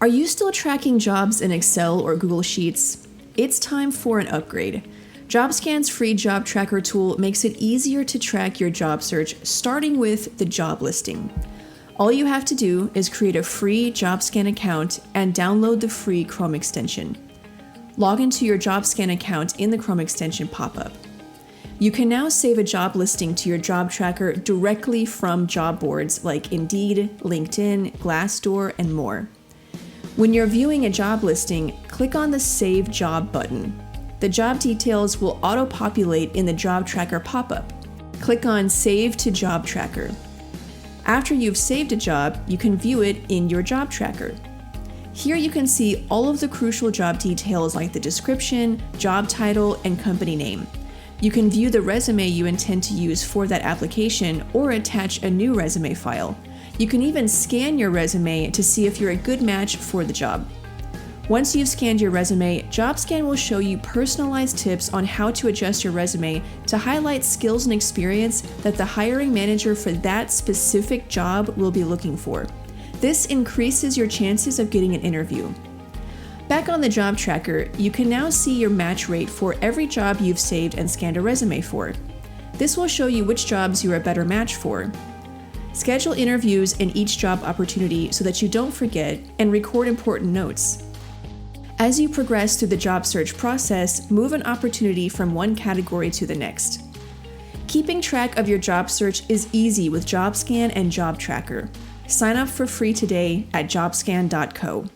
Are you still tracking jobs in Excel or Google Sheets? It's time for an upgrade. Jobscan's free job tracker tool makes it easier to track your job search, starting with the job listing. All you have to do is create a free Jobscan account and download the free Chrome extension. Log into your Jobscan account in the Chrome extension pop-up. You can now save a job listing to your job tracker directly from job boards like Indeed, LinkedIn, Glassdoor, and more. When you're viewing a job listing, click on the Save Job button. The job details will auto-populate in the job tracker pop-up. Click on Save to Job Tracker. After you've saved a job, you can view it in your job tracker. Here you can see all of the crucial job details like the description, job title, and company name. You can view the resume you intend to use for that application or attach a new resume file. You can even scan your resume to see if you're a good match for the job. Once you've scanned your resume, Jobscan will show you personalized tips on how to adjust your resume to highlight skills and experience that the hiring manager for that specific job will be looking for. This increases your chances of getting an interview. Back on the job tracker, you can now see your match rate for every job you've saved and scanned a resume for. This will show you which jobs you're a better match for. Schedule interviews in each job opportunity so that you don't forget, and record important notes. As you progress through the job search process, move an opportunity from one category to the next. Keeping track of your job search is easy with Jobscan and Job Tracker. Sign up for free today at jobscan.co.